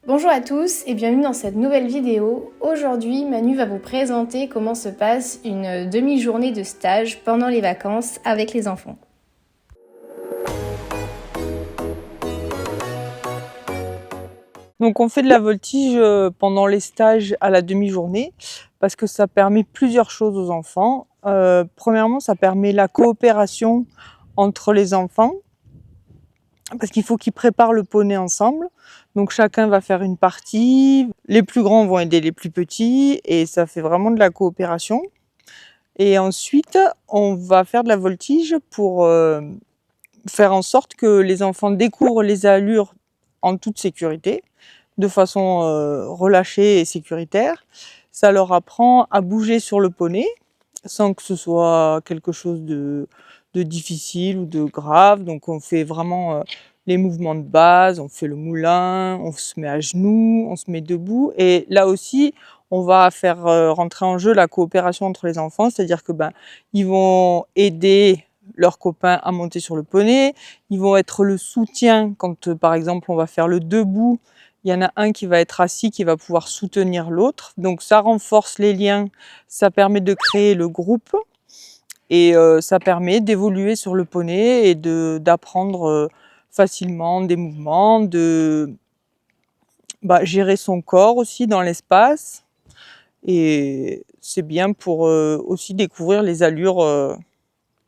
Bonjour à tous et bienvenue dans cette nouvelle vidéo. Aujourd'hui, Manu va vous présenter comment se passe une demi-journée de stage pendant les vacances avec les enfants. Donc on fait de la voltige pendant les stages à la demi-journée parce que ça permet plusieurs choses aux enfants. Premièrement, ça permet la coopération entre les enfants parce qu'il faut qu'ils préparent le poney ensemble. Donc chacun va faire une partie, les plus grands vont aider les plus petits et ça fait vraiment de la coopération. Et ensuite, on va faire de la voltige pour faire en sorte que les enfants découvrent les allures en toute sécurité, de façon relâchée et sécuritaire. Ça leur apprend à bouger sur le poney sans que ce soit quelque chose de difficile ou de grave. Donc on fait vraiment les mouvements de base, on fait le moulin, on se met à genoux, on se met debout. Et là aussi, on va faire rentrer en jeu la coopération entre les enfants, c'est-à-dire que ils vont aider leurs copains à monter sur le poney, ils vont être le soutien quand par exemple on va faire le debout. Il y en a un qui va être assis, qui va pouvoir soutenir l'autre. Donc ça renforce les liens, ça permet de créer le groupe et ça permet d'évoluer sur le poney et d'apprendre facilement des mouvements, de gérer son corps aussi dans l'espace. Et c'est bien pour aussi découvrir les allures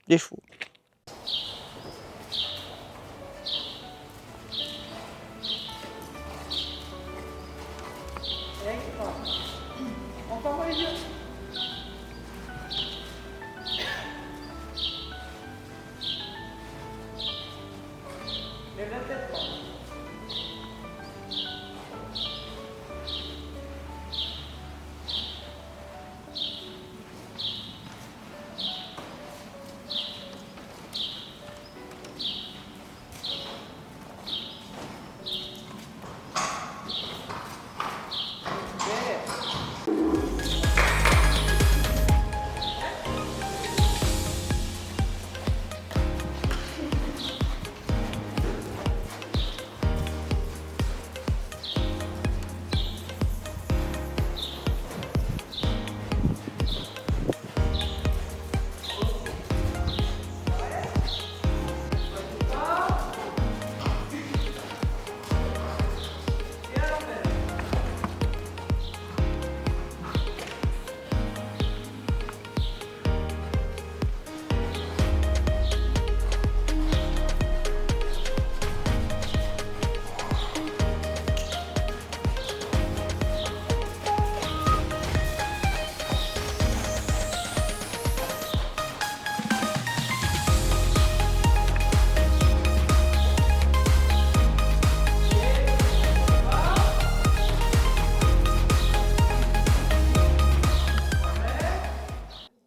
des chevaux.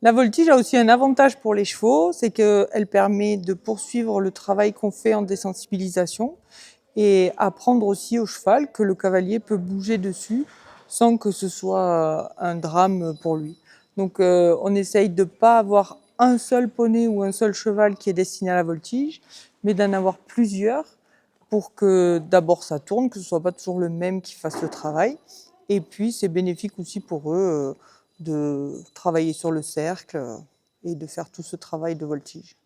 La voltige a aussi un avantage pour les chevaux, c'est qu'elle permet de poursuivre le travail qu'on fait en désensibilisation et apprendre aussi au cheval que le cavalier peut bouger dessus sans que ce soit un drame pour lui. Donc on essaye de ne pas avoir un seul poney ou un seul cheval qui est destiné à la voltige, mais d'en avoir plusieurs pour que d'abord ça tourne, que ce ne soit pas toujours le même qui fasse le travail. Et puis c'est bénéfique aussi pour eux de travailler sur le cercle et de faire tout ce travail de voltige.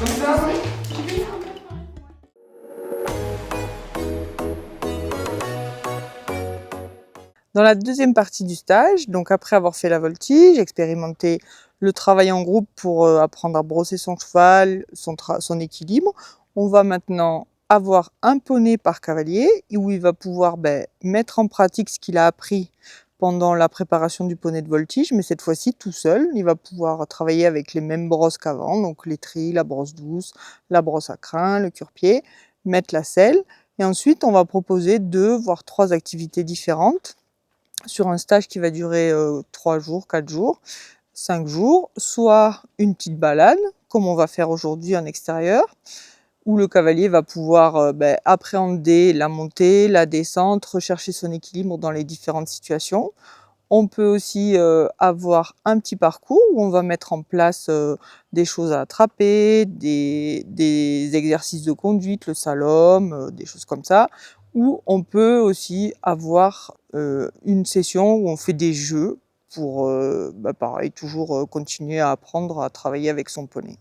Comme ça, oui. Dans la deuxième partie du stage, donc après avoir fait la voltige, expérimenté le travail en groupe pour apprendre à brosser son cheval, son équilibre, on va maintenant avoir un poney par cavalier où il va pouvoir mettre en pratique ce qu'il a appris pendant la préparation du poney de voltige, mais cette fois-ci tout seul. Il va pouvoir travailler avec les mêmes brosses qu'avant, donc l'étris, la brosse douce, la brosse à crin, le cure-pied, mettre la selle. Et ensuite, on va proposer 2 voire 3 activités différentes sur un stage qui va durer 3 jours, 4 jours, 5 jours, soit une petite balade, comme on va faire aujourd'hui en extérieur, où le cavalier va pouvoir appréhender la montée, la descente, rechercher son équilibre dans les différentes situations. On peut aussi avoir un petit parcours où on va mettre en place des choses à attraper, des exercices de conduite, le slalom, des choses comme ça. Ou on peut aussi avoir une session où on fait des jeux pour, pareil, toujours continuer à apprendre à travailler avec son poney.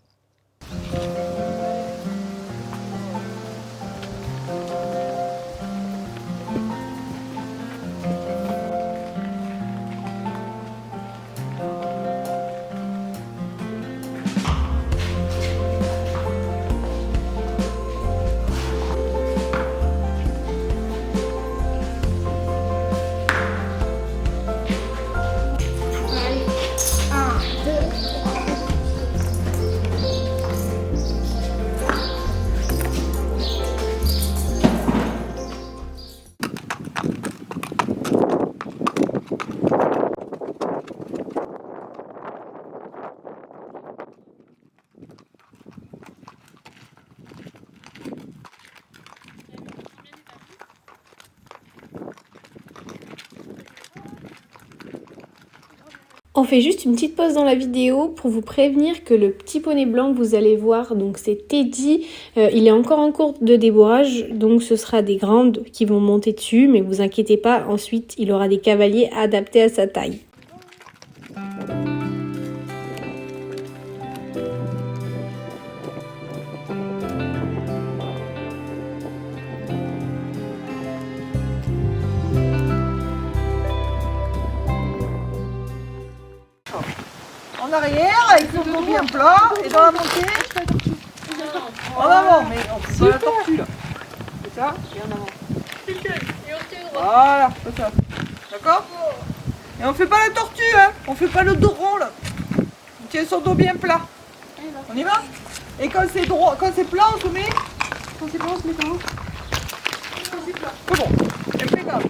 On fait juste une petite pause dans la vidéo pour vous prévenir que le petit poney blanc que vous allez voir, donc c'est Teddy, il est encore en cours de débourrage, donc ce sera des grandes qui vont monter dessus, mais vous inquiétez pas, ensuite il aura des cavaliers adaptés à sa taille. En arrière, avec le dos bien plat, et dans la montée, en avant, mais on fait pas la tortue là. C'est ça, et en avant. Voilà, c'est ça. D'accord? Et on fait pas la tortue, hein, on fait pas le dos rond là. On tient son dos bien plat. On y va? Et quand c'est droit, quand c'est plat, on se met. Quand c'est plat, on se met comment? Quand c'est plat. C'est bon, impeccable.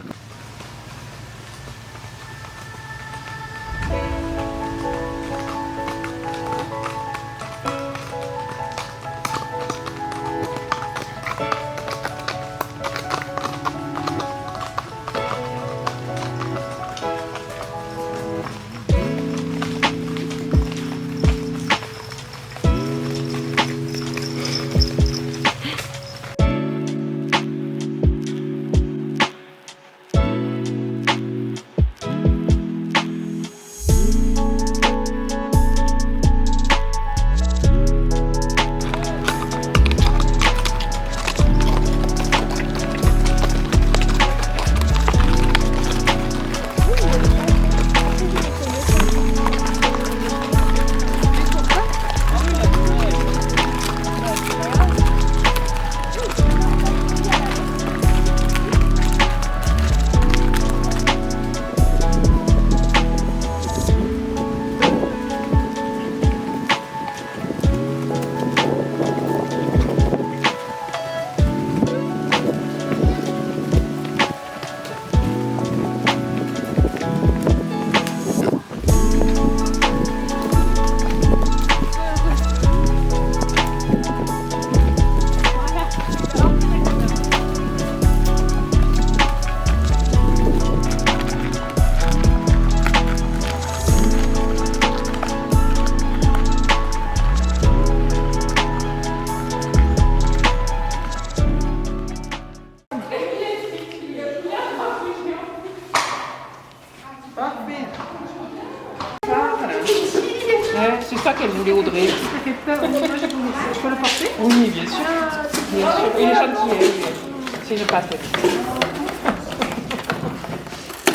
Je peux le porter? Oui, bien sûr. Bien sûr. Il est gentil, oui. C'est une pâte.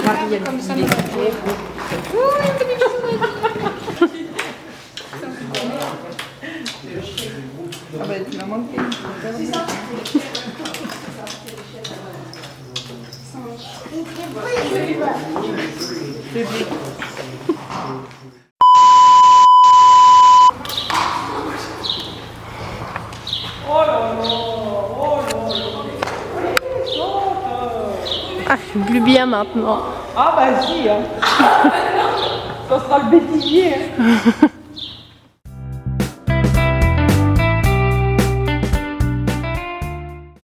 Marie, elle il est ah ben, tu m'as manqué. Ah, je suis plus bien maintenant. Ah bah si, hein. Ça sera le bêtisier. Hein.